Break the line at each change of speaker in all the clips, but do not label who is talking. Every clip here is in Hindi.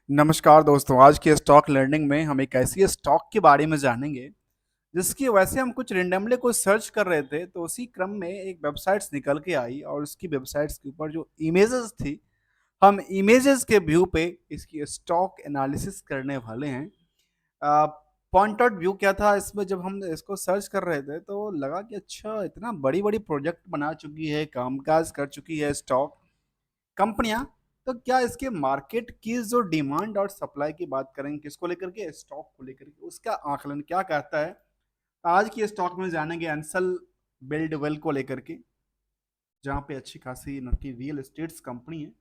नमस्कार दोस्तों, आज की स्टॉक लर्निंग में हम एक ऐसी स्टॉक के बारे में जानेंगे, जिसकी वैसे हम कुछ रैंडमली कुछ सर्च कर रहे थे, तो उसी क्रम में एक वेबसाइट्स निकल के आई और उसकी वेबसाइट्स के ऊपर जो इमेजेस थी, हम इमेजेस के व्यू पे इसकी स्टॉक एनालिसिस करने वाले हैं। अ, पॉइंट आउट व्यू क्या था इसमें जब हम इसको सर्च कर रहे थे, तो लगा कि अच्छा इतना बड़ी-बड़ी प्रोजेक्ट बना चुकी है, कामकाज कर चुकी है स्टॉक कंपनियां, तो क्या इसके मार्केट की जो डिमांड और सप्लाई की बात करेंगे किसको लेकर के स्टॉक को लेकर के उसका आकलन क्या कहता है। आज की स्टॉक में जानेंगे अंसल बिल्डवेल को लेकर के, जहां पे अच्छी खासी इनकी रियल एस्टेट्स कंपनी है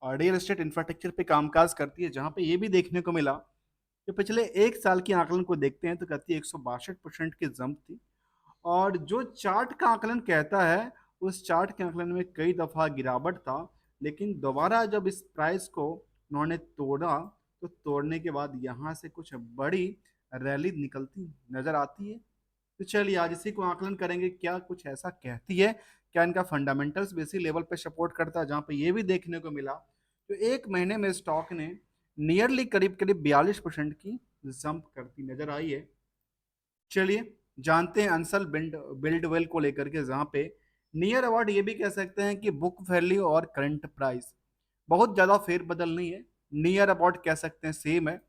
और रियल एस्टेट इंफ्रास्ट्रक्चर पे कामकाज करती है, जहां पे ये भी देखने को मिला कि पिछले एक साल की आकलन को देखते हैं तो कहती है 162% की जंप थी। और जो चार्ट का आकलन कहता है, उस चार्ट के आकलन में कई दफा गिरावट था, लेकिन दोबारा जब इस प्राइस को उन्होंने तोड़ा, तो तोड़ने के बाद यहाँ से कुछ बड़ी रैली निकलती नजर आती है। तो चलिए आज इसी को आकलन करेंगे, क्या कुछ ऐसा कहती है, क्या इनका फंडामेंटल्स भी इसी लेवल पे सपोर्ट करता है, जहाँ पे ये भी देखने को मिला तो एक महीने में स्टॉक ने नियरली करीब करीब 42% की जंप करती नजर आई है। चलिए जानते हैं अंसल बिल्डवेल को लेकर के, जहाँ पे नियर अबाउट ये भी कह सकते हैं कि बुक वैल्यू और करंट प्राइस बहुत ज़्यादा फेरबदल नहीं है। नियर अबाउट कह सकते हैं सेम है,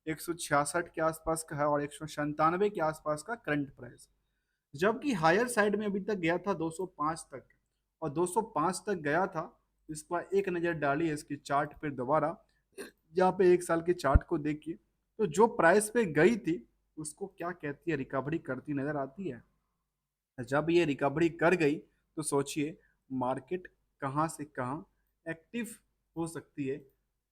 166 के आसपास का है और 197 के आसपास का करंट प्राइस। जबकि हायर साइड में अभी तक गया था 205 तक, और 205 तक गया था। इस पर एक नज़र डालिए इसकी चार्ट पर दोबारा, यहाँ पे एक साल के चार्ट को देखिए, तो जो प्राइस पे गई थी उसको क्या कहती है, रिकवरी करती नजर आती है। जब ये रिकवरी कर गई तो सोचिए मार्केट कहाँ से कहाँ एक्टिव हो सकती है।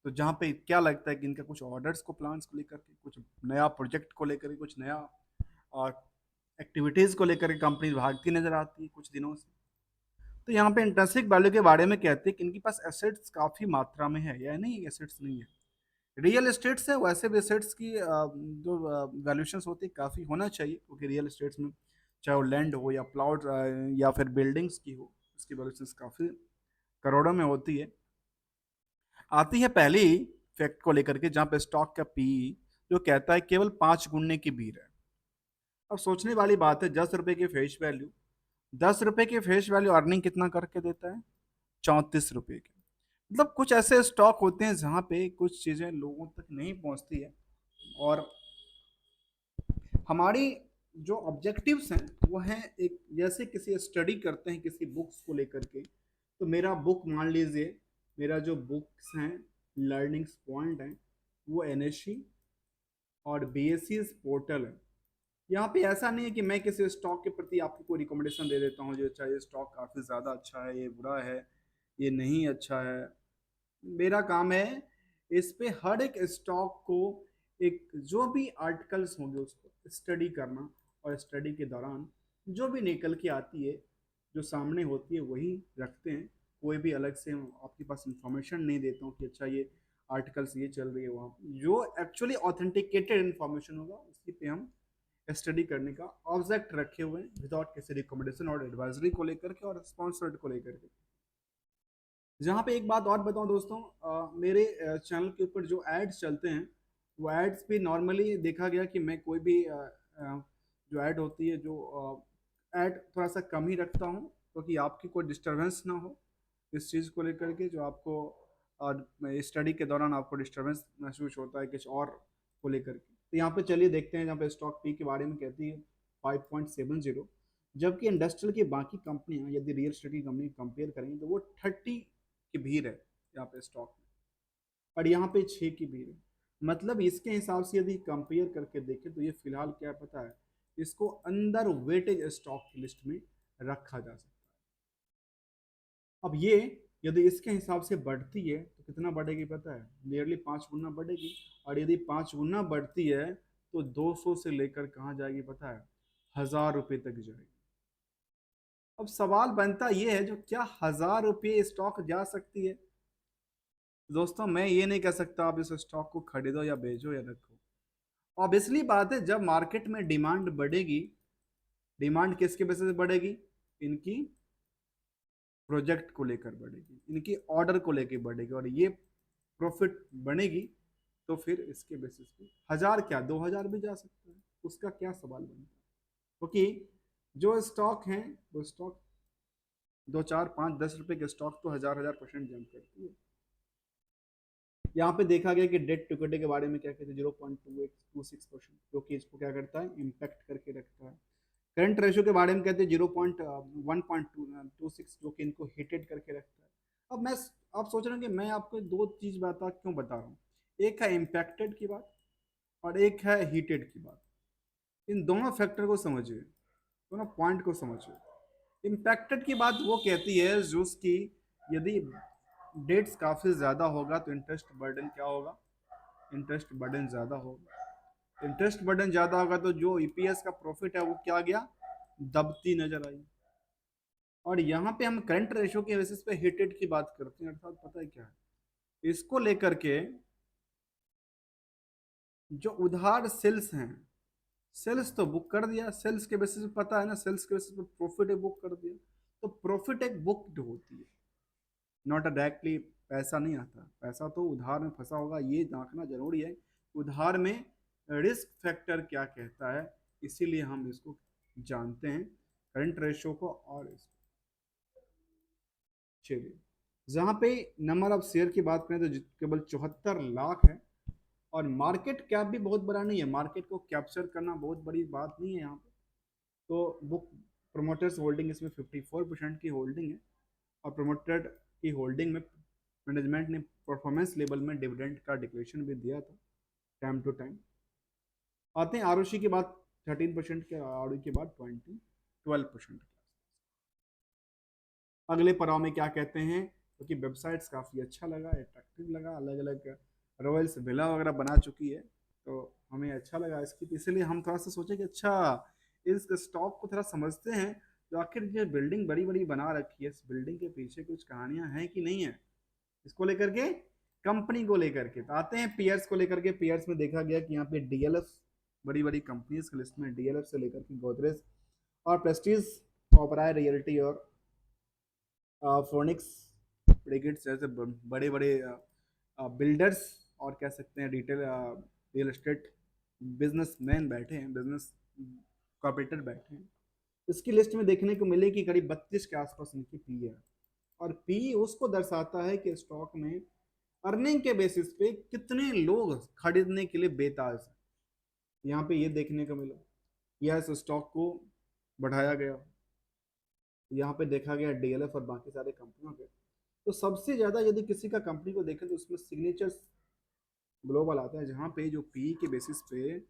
तो जहाँ पे क्या लगता है कि इनका कुछ ऑर्डर्स को प्लान्स को लेकर के, कुछ नया प्रोजेक्ट को लेकर के, कुछ नया एक्टिविटीज को लेकर के कंपनी भागती नजर आती है कुछ दिनों से। तो यहाँ पे इंट्रिंसिक वैल्यू के बारे में कहते हैं कि इनके पास एसेट्स काफी मात्रा में है, या नहीं एसेट्स नहीं है। रियल एस्टेट्स है, वैसे भी एसेट्स की जो वैल्यूएशंस होती है काफ़ी होना चाहिए, क्योंकि रियल एस्टेट्स में चाहे वो लैंड हो या प्लॉट या फिर बिल्डिंग्स की हो, उसकी वैल्यूएशंस काफ़ी करोड़ों में होती है। आती है पहली फैक्ट को लेकर के, जहाँ पे स्टॉक का पी जो कहता है केवल 5 गुने की भीड़ है। अब सोचने वाली बात है, 10 रुपए की फेस वैल्यू, 10 रुपए की फेस वैल्यू अर्निंग कितना करके देता है, 34 रुपए की। मतलब कुछ ऐसे स्टॉक होते हैं जहाँ पे कुछ चीज़ें लोगों तक नहीं पहुँचती है, और हमारी जो ऑब्जेक्टिव्स हैं वो हैं एक, जैसे किसी स्टडी करते हैं किसी बुक्स को लेकर के, तो मेरा बुक मान लीजिए, मेरा जो बुक्स हैं लर्निंग्स पॉइंट हैं, वो एनएससी और बीएससी पोर्टल है। यहाँ पे ऐसा नहीं है कि मैं किसी स्टॉक के प्रति आपको कोई रिकमेंडेशन दे देता हूँ जो अच्छा ये स्टॉक काफ़ी ज़्यादा अच्छा है, ये बुरा है, ये नहीं अच्छा है। मेरा काम है इस पे हर एक स्टॉक को, एक जो भी आर्टिकल्स होंगे उसको स्टडी करना, और स्टडी के दौरान जो भी निकल के आती है, जो सामने होती है वही रखते हैं। कोई भी अलग से आपके पास इंफॉर्मेशन नहीं देता हूँ कि अच्छा ये आर्टिकल्स ये चल रही है, वहाँ जो एक्चुअली ऑथेंटिकेटेड इन्फॉर्मेशन होगा उसी पे हम स्टडी करने का ऑब्जेक्ट रखे हुए हैं, विदाउट किसी रिकमेंडेशन और एडवाइजरी को लेकर के और स्पॉन्सर्ड को लेकर के। जहाँ पे एक बात और बताऊं दोस्तों, मेरे चैनल के ऊपर जो एड्स चलते हैं, वो एड्स भी नॉर्मली देखा गया कि मैं कोई भी जो ऐड होती है, जो ऐड थोड़ा सा कम ही रखता हूँ, क्योंकि आपकी कोई डिस्टरबेंस ना हो इस चीज़ को लेकर के, जो आपको स्टडी के दौरान आपको डिस्टरबेंस महसूस होता है किसी और को लेकर के। तो यहाँ पे चलिए देखते हैं, जहाँ पे स्टॉक पी के बारे में कहती है 5.70, जबकि इंडस्ट्रियल की बाकी कंपनियां यदि रियल एस्टेट की कंपनी कंपेयर करेंगे तो वो 30 की भीड़ है यहाँ पे स्टॉक में, और यहाँ पे 6 की भीड़ है। मतलब इसके हिसाब से यदि कंपेयर करके देखें तो ये फिलहाल क्या पता है, इसको अंडर वेटेज स्टॉक की लिस्ट में रखा जा सकता है। अब ये यदि इसके हिसाब से बढ़ती है तो कितना बढ़ेगी पता है, नियरली 5 गुना बढ़ेगी। और यदि 5 गुना बढ़ती है तो 200 से लेकर कहाँ जाएगी पता है, 1000 रुपये तक जाएगी। अब सवाल बनता ये है, जो क्या 1000 रुपये स्टॉक जा सकती है। दोस्तों मैं ये नहीं कह सकता आप इस स्टॉक को खरीदो या बेचो या रखो। ऑब्वियसली बात है, जब मार्केट में डिमांड बढ़ेगी, डिमांड किसके वजह से बढ़ेगी, इनकी प्रोजेक्ट को लेकर बढ़ेगी, इनकी ऑर्डर को लेकर बढ़ेगी, और ये प्रॉफिट बनेगी तो फिर इसके बेसिस पे 1000 क्या 2000 भी जा सकता है, उसका क्या सवाल बनता है? क्योंकि जो स्टॉक है वो स्टॉक 2 4 5 10 रुपए के स्टॉक तो 1000 1000% जंप करती है। यहाँ पे देखा गया कि डेट टू इक्विटी के बारे में क्या कहते हैं 0.2826%, जो कि इसको क्या करता है इम्पैक्ट करके रखता है। करंट रेशियो के बारे में कहते हैं 0.1.26, जो कि इनको हिटेड करके रखता है। अब मैं आप सोच रहे हैं कि मैं आपको दो चीज क्यों बता रहा हूँ, एक है इम्पैक्टेड की बात और एक है हीटेड की बात। इन दोनों फैक्टर को समझिए, दोनों पॉइंट को समझिए। इम्पैक्टेड की बात वो कहती है जो उसकी यदि डेट्स काफ़ी ज़्यादा होगा तो इंटरेस्ट बर्डन क्या होगा, इंटरेस्ट बर्डन ज़्यादा होगा। इंटरेस्ट बर्डन ज़्यादा होगा तो जो ईपीएस का प्रॉफिट है वो क्या गया, दबती नजर आई। और यहाँ पे हम करंट रेशियो के बेसिस पे हिटेड की बात करते हैं, अर्थात पता है क्या है इसको लेकर के, जो उधार सेल्स हैं, सेल्स तो बुक कर दिया, सेल्स के बेसिस पे पता है ना, सेल्स के बेसिस पे प्रॉफिट बुक कर दिया, तो प्रॉफिट एक बुक्ड होती है, नॉट डायरेक्टली पैसा नहीं आता। पैसा तो उधार में फंसा होगा, ये देखना जरूरी है उधार में रिस्क फैक्टर क्या कहता है, इसीलिए हम इसको जानते हैं करंट रेशियो को। और इसको चलिए, जहाँ पे नंबर ऑफ शेयर की बात करें तो केवल 74 लाख है, और मार्केट कैप भी बहुत बड़ा नहीं है, मार्केट को कैप्चर करना बहुत बड़ी बात नहीं है यहाँ पे। तो बुक प्रोमोटर्स होल्डिंग इसमें 54% की होल्डिंग है, और प्रोमोटेड की होल्डिंग में मैनेजमेंट ने परफॉर्मेंस लेवल में डिविडेंड का डिक्लेरेशन भी दिया था टाइम टू टाइम। आते हैं आरओसी की बात, 13% के आरओई के बाद 12%। अगले पड़ाव में क्या कहते हैं, क्योंकि वेबसाइट्स काफ़ी अच्छा लगा, अट्रैक्टिव लगा, अलग अलग रॉयल्स विला वगैरह बना चुकी है, तो हमें अच्छा लगा इसकी, इसलिए हम थोड़ा सा सोचे कि अच्छा इस स्टॉक को थोड़ा समझते हैं, तो आखिर ये बिल्डिंग बड़ी बड़ी बना रखी है, इस बिल्डिंग के पीछे कुछ कहानियां हैं कि नहीं है, इसको लेकर के, कंपनी को लेकर के। तो आते हैं पीयर्स को लेकर के। पीयर्स में देखा गया कि यहाँ पे डीएलएफ बड़ी बड़ी कंपनीज की लिस्ट में, डीएलएफ से लेकर के गोदरेज और प्रेस्टीज, ओबराय रियल्टी और फोनिक्स ब्रिगेड्स जैसे बड़े बड़े बिल्डर्स और कह सकते हैं रिटेल रियल एस्टेट बिजनेसमैन बैठे हैं, बिजनेस कॉर्पोरेटर बैठे हैं। इसकी लिस्ट में देखने को मिले कि करीब 32 के आसपास इनकी पी है, और पी उसको दर्शाता है कि स्टॉक में अर्निंग के बेसिस पे कितने लोग खरीदने के लिए बेताज हैं। यहाँ पे ये देखने को मिला, यह इस स्टॉक को बढ़ाया गया। यहाँ पे देखा गया डीएलएफ और बाकी सारे कंपनियों के, तो सबसे ज्यादा यदि किसी का कंपनी को देखें तो उसमें सिग्नेचर ग्लोबल आता है, जहाँ पे जो पी के बेसिस पे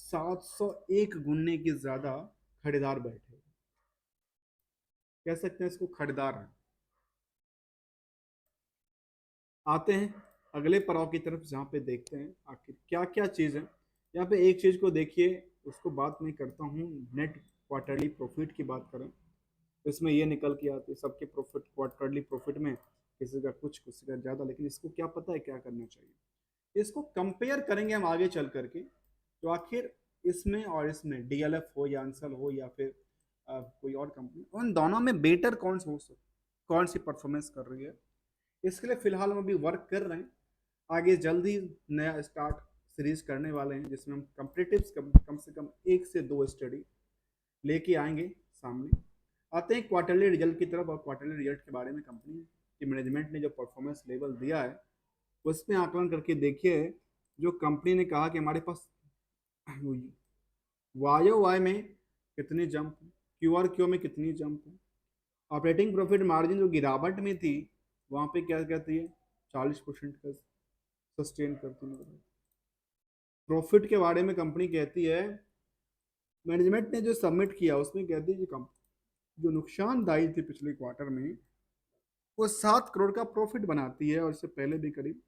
701 गुने की ज्यादा खरीदार बैठे, कह सकते हैं इसको खरीदार है। आते हैं अगले पड़ाव की तरफ, जहाँ पे देखते हैं आखिर क्या क्या चीज़ है। यहाँ पे एक चीज़ को देखिए, उसको बात मैं करता हूँ, नेट क्वार्टरली प्रॉफिट की बात करें तो इसमें ये निकल के आती है सबके प्रॉफिट क्वार्टरली प्रॉफिट में, किसी का कुछ किसी का ज़्यादा, लेकिन इसको क्या पता है क्या करना चाहिए, इसको कंपेयर करेंगे हम आगे चल करके, तो आखिर इसमें और इसमें डीएलएफ हो या अंसल हो या फिर कोई और कंपनी, उन दोनों में बेटर कौन सी परफॉर्मेंस कर रही है, इसके लिए फिलहाल हम अभी वर्क कर रहे हैं। आगे जल्द ही नया स्टार्ट सीरीज करने वाले हैं, जिसमें हम कम्पिटिटिव्स कम से कम 1 से 2 स्टडी लेके आएंगे सामने। आते हैं क्वार्टरली रिजल्ट की तरफ, और क्वार्टरली रिजल्ट के बारे में कंपनी की मैनेजमेंट ने जो परफॉर्मेंस लेवल दिया है उसमें आकलन करके देखिए, जो कंपनी ने कहा कि हमारे पास वाई वाई में कितनी जंप, क्यू आर क्यू में कितनी जंप है, ऑपरेटिंग प्रॉफिट मार्जिन जो गिरावट में थी वहाँ पे क्या कहती है 40% का सस्टेन करती है। प्रॉफिट के बारे में कंपनी कहती है, मैनेजमेंट ने जो सबमिट किया उसमें कहती है कि जो नुकसानदायी थी पिछले क्वार्टर में, वो 7 करोड़ का प्रॉफिट बनाती है, और इससे पहले भी करीब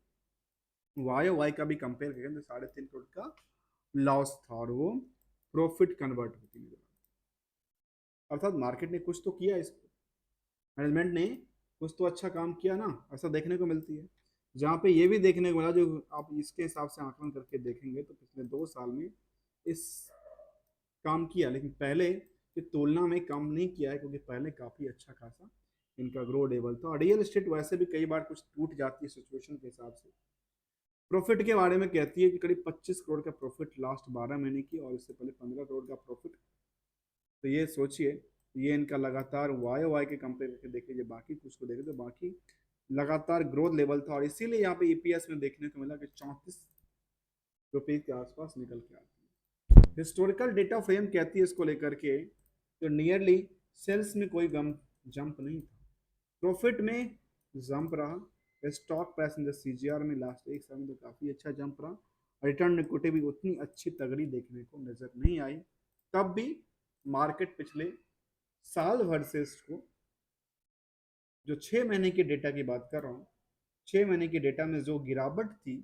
वाई वाई का भी कंपेयर करें तो 3.5 करोड़ का लॉस था, और वो प्रॉफिट कन्वर्ट होती है। अर्थात मार्केट ने कुछ तो किया, इसको मैनेजमेंट ने कुछ तो अच्छा काम किया ना, ऐसा देखने को मिलती है। जहाँ पे ये भी देखने को मिला, जो आप इसके हिसाब से आकलन करके देखेंगे तो पिछले 2 साल में इस काम किया, लेकिन पहले की तुलना में कम नहीं किया है, क्योंकि पहले काफ़ी अच्छा खासा इनका ग्रो लेवल था। और रियल एस्टेट वैसे भी कई बार कुछ टूट जाती है सिचुएशन के हिसाब से, प्रॉफिट के बारे में कहती है कि करीब 25 करोड़ का प्रॉफिट लास्ट 12 महीने की, और इससे पहले 15 करोड़ का प्रॉफिट। तो ये सोचिए, ये इनका लगातार वाई वाई के कंपेयर करके देख लीजिए, बाकी कुछ को देखे तो बाकी लगातार ग्रोथ लेवल था, और इसीलिए यहाँ पे ईपीएस में देखने को मिला कि 34 रुपये के आसपास निकल के आती है। हिस्टोरिकल डेटा फ्रेम कहती है इसको लेकर के, तो नियरली सेल्स में कोई गम जंप नहीं था, प्रॉफिट में जंप रहा, stock price in the CGR में लास्ट एक साल में तो काफ़ी अच्छा जंप रहा, रिटर्न इक्विटी भी उतनी अच्छी तगड़ी देखने को नजर नहीं आई। तब भी मार्केट पिछले साल भर से इसको, जो 6 महीने के डेटा की बात कर रहा हूँ, 6 महीने के डेटा में जो गिरावट थी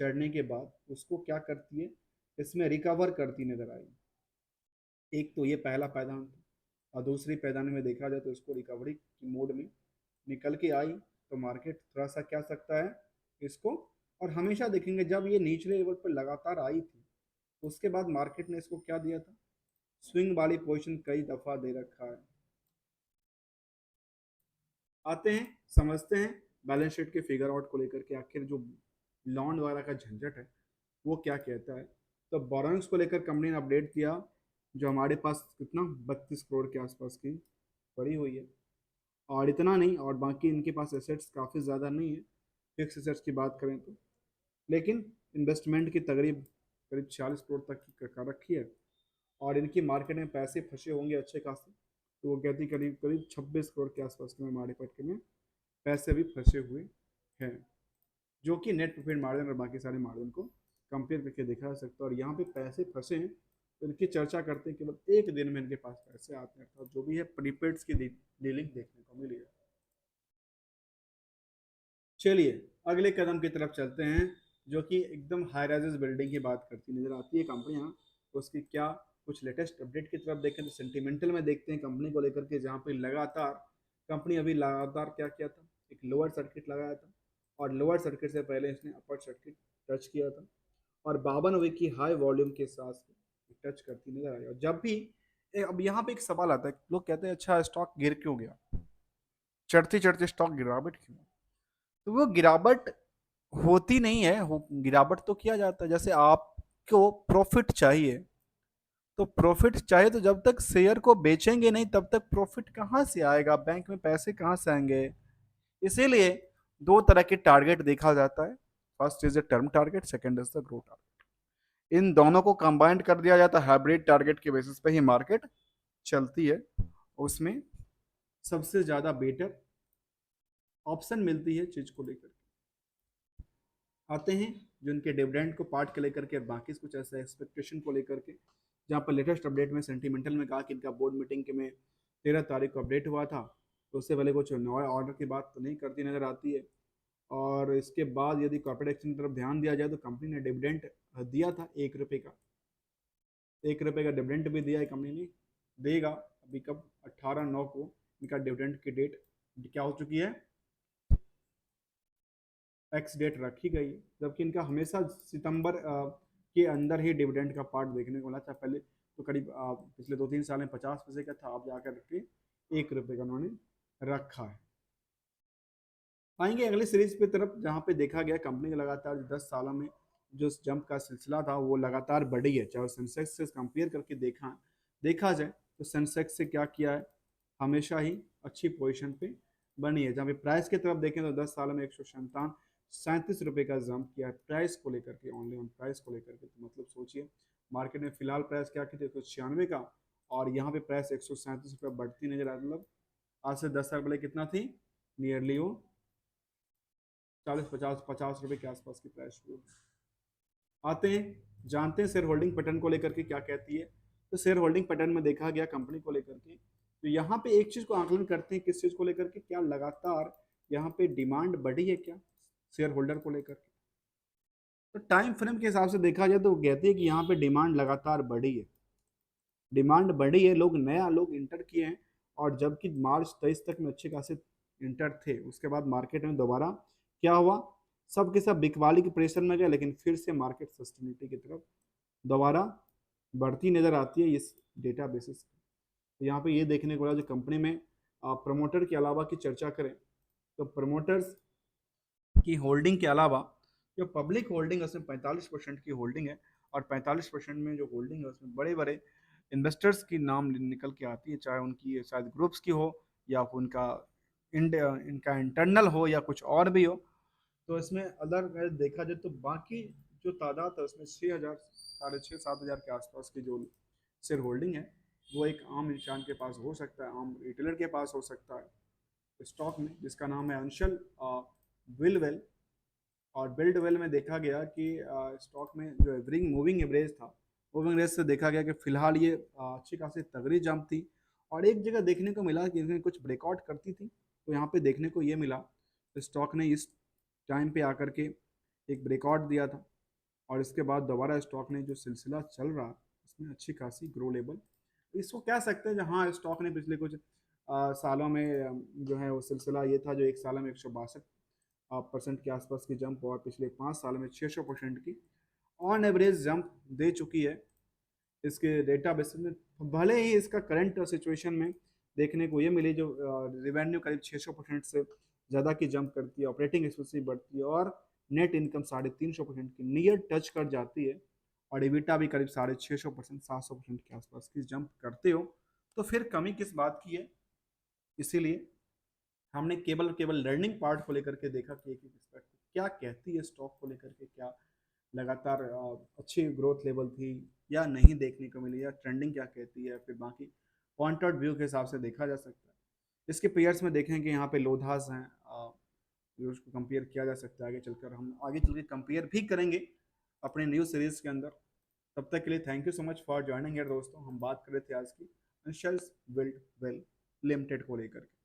चढ़ने के बाद, उसको क्या करती है, इसमें रिकवर करती नजर आई। एक तो ये पहला पैदान था, और दूसरी पैदान में देखा जाए तो इसको रिकवरी की मोड में निकल के आई, तो मार्केट थोड़ा सा क्या सकता है इसको, और हमेशा देखेंगे जब ये निचले लेवल पर लगातार आई थी, उसके बाद मार्केट ने इसको क्या दिया था, स्विंग वाली पोजीशन कई दफा दे रखा है। आते हैं समझते हैं बैलेंस शीट के फिगर आउट को लेकर के, आखिर जो लॉन्ड वगैरह का झंझट है वो क्या कहता है। तो बोरोइंग्स को लेकर कंपनी ने अपडेट किया, जो हमारे पास कितना 32 करोड़ के आसपास की पड़ी हुई है, और इतना नहीं, और बाकी इनके पास एसेट्स काफ़ी ज़्यादा नहीं है, फिक्स एसेट्स की बात करें तो, लेकिन इन्वेस्टमेंट की तकरीब करीब 40 करोड़ तक की कर रखी है, और इनकी मार्केट में पैसे फंसे होंगे अच्छे खासे, तो वो कहती करीब करीब 26 करोड़ के आसपास में हमारे मार्केट में पैसे भी फंसे हुए हैं, जो कि नेट प्रॉफिट मार्जिन और बाकी सारे मार्जिन को कंपेयर करके देखा जा सकता है। और यहाँ पे पैसे फंसे हैं तो इनकी चर्चा करते हैं, केवल एक दिन में इनके पास पैसे आते हैं, तो जो भी है प्रीपेड्स की डीलिंग देखने को मिली है। चलिए अगले कदम की तरफ चलते हैं, जो कि एकदम हाई राइजेस बिल्डिंग की बात करती नजर आती है कंपनियां, तो उसकी क्या कुछ लेटेस्ट अपडेट की तरफ देखें तो सेंटिमेंटल में देखते हैं कंपनी को लेकर के, जहाँ पे लगातार कंपनी अभी लगातार क्या किया था, एक लोअर सर्किट लगाया था, और लोअर सर्किट से पहले इसने अपर सर्किट टच किया था, और 52 वीक की हाई वॉल्यूम के साथ टच करती नजर आई। और जब भी अब यहाँ पे एक सवाल आता है, लोग कहते हैं अच्छा स्टॉक गिर क्यों गया, चढ़ते चढ़ते स्टॉक गिरावट क्यों, तो वो गिरावट होती नहीं है, गिरावट तो किया जाता है, जैसे आपको प्रॉफिट चाहिए, तो प्रॉफिट चाहिए तो जब तक शेयर को बेचेंगे नहीं तब तक प्रॉफिट कहाँ से आएगा, बैंक में पैसे कहाँ से आएंगे। इसीलिए दो तरह के टारगेट देखा जाता है, first is the term target, second is the growth target. इन दोनों को कंबाइंड कर दिया जाता है, हाइब्रिड टारगेट के बेसिस पे ही मार्केट चलती है, उसमें सबसे ज्यादा बेटर ऑप्शन मिलती है चीज को लेकर। आते हैं जो उनके डिविडेंड को पार्ट के लेकर के, बाकी कुछ ऐसा एक्सपेक्टेशन को लेकर के, जहाँ पर लेटेस्ट अपडेट में सेंटिमेंटल में कहा कि इनका बोर्ड मीटिंग के में 13 तारीख को अपडेट हुआ था, तो उससे पहले कुछ नया ऑर्डर की बात तो नहीं करती नजर आती है। और इसके बाद यदि कॉर्पोरेट एक्शन की तरफ ध्यान दिया जाए तो कंपनी ने डिविडेंड दिया था 1 रुपये का, 1 रुपये का डिविडेंड भी दिया है कंपनी ने, देगा अभी कब, 18/9 को इनका डिविडेंड की डेट क्या हो चुकी है, एक्स डेट रखी गई है, जबकि इनका हमेशा सितंबर के अंदर ही डिविडेंड का पार्ट देखने को मिला था। पहले तो करीब पिछले 2-3 साल में 50 पैसे का था, अब जाकर के 1 रुपये का उन्होंने रखा है। आएंगे अगली सीरीज पे तरफ, जहाँ पे देखा गया कंपनी का लगातार 10 सालों में जो जंप का सिलसिला था वो लगातार बढ़ी है, चाहे सेंसेक्स से कंपेयर करके देखा जाए तो सेंसेक्स से क्या किया है, हमेशा ही अच्छी पोजीशन पे बनी है। जहाँ पे प्राइस की तरफ देखें तो 10 सालों में 137 रुपये का जंप किया है प्राइस को लेकर के, ओनली ऑन प्राइस को लेकर के। तो मतलब सोचिए मार्केट में फिलहाल प्राइस क्या की थी, 196 का, और यहाँ पे प्राइस 137 रुपये बढ़ती नजर आ रही, मतलब आज से 10 साल पहले कितना थी, नियरली वो 40-50 रुपये के आसपास की प्राइस हुई। आते हैं जानते हैं शेयर होल्डिंग पैटर्न को लेकर के क्या कहती है। तो शेयर होल्डिंग पैटर्न में देखा गया कंपनी को लेकर के, तो यहाँ पे एक चीज को आकलन करते हैं, किस चीज को लेकर के, क्या लगातार यहाँ पे डिमांड बढ़ी है क्या शेयर होल्डर को लेकर के। तो टाइम फ्रेम के हिसाब से देखा जाए तो कहते हैं कि यहाँ पे डिमांड लगातार बढ़ी है, डिमांड बढ़ी है, लोग इंटर किए हैं, और जबकि मार्च 23 तक में अच्छे खासे इंटर थे, उसके बाद मार्केट में दोबारा क्या हुआ, सब के सब बिकवाली के प्रेशर में गए, लेकिन फिर से मार्केट सस्टेनिटी की तरफ दोबारा बढ़ती नजर आती है इस डेटा बेसिस। तो यहाँ पे ये देखने को मिला जो कंपनी में प्रमोटर के अलावा की चर्चा करें, तो प्रमोटर्स की होल्डिंग के अलावा जो पब्लिक होल्डिंग है उसमें 45% की होल्डिंग है, और 45% में जो होल्डिंग है उसमें बड़े बड़े इन्वेस्टर्स की नाम निकल के आती है, चाहे उनकी शायद ग्रुप्स की हो या उनका इनका इंटरनल हो या कुछ और भी हो। तो इसमें अगर देखा जाए तो बाकी जो तादाद है उसमें 6,000, 6,500 7,000 के आसपास की जो शेयर होल्डिंग है वो एक आम इंसान के पास हो सकता है, आम रिटेलर के पास हो सकता है स्टॉक में, जिसका नाम है अंशल विलवेल। और बिल्ड वेल में देखा गया कि स्टॉक में जो एवरिंग मूविंग एवरेज था, मूविंग एवरेज से देखा गया कि फिलहाल ये अच्छी खासी तगड़ी जंप थी। और एक जगह देखने को मिला कि इसमें कुछ ब्रेकआउट करती थी, तो यहाँ पे देखने को ये मिला स्टॉक ने इस टाइम पे आकर के एक ब्रेकआउट दिया था, और इसके बाद दोबारा स्टॉक ने जो सिलसिला चल रहा इसमें अच्छी खासी ग्रो लेवल, इसको कह सकते हैं जहाँ स्टॉक ने पिछले कुछ सालों में जो है वो सिलसिला ये था जो एक साल में 162% के आसपास की जंप, और पिछले 5 साल में 600% की ऑन एवरेज जंप दे चुकी है इसके डेटा बेसिस में। भले ही इसका करंट सिचुएशन में देखने को ये मिली जो रिवेन्यू करीब 600% से ज़्यादा की जंप करती है, ऑपरेटिंग एक्सपेंसिव बढ़ती है, और नेट इनकम 350% की नियर टच कर जाती है, और इबिटा भी करीब 650%, 700% के आसपास की जंप करते हो, तो फिर कमी किस बात की है। इसीलिए हमने केवल केवल लर्निंग पार्ट को लेकर के देखा कि एक एक क्या कहती है स्टॉक को लेकर के, क्या लगातार अच्छी ग्रोथ लेवल थी या नहीं देखने को मिली, या ट्रेंडिंग क्या कहती है, फिर बाकी पॉइंट आउट व्यू के हिसाब से देखा जा सकता है। इसके पेयर्स में देखें कि यहाँ पे लोधास हैं, जो उसको कंपेयर किया जा सकता है, आगे चलकर हम आगे चल के कंपेयर भी करेंगे अपने न्यू सीरीज के अंदर। तब तक के लिए thank you so much for joining यार दोस्तों। हम बात कर रहे थे आज की अंशल्स बिल्ड वेल लिमिटेड को लेकर के।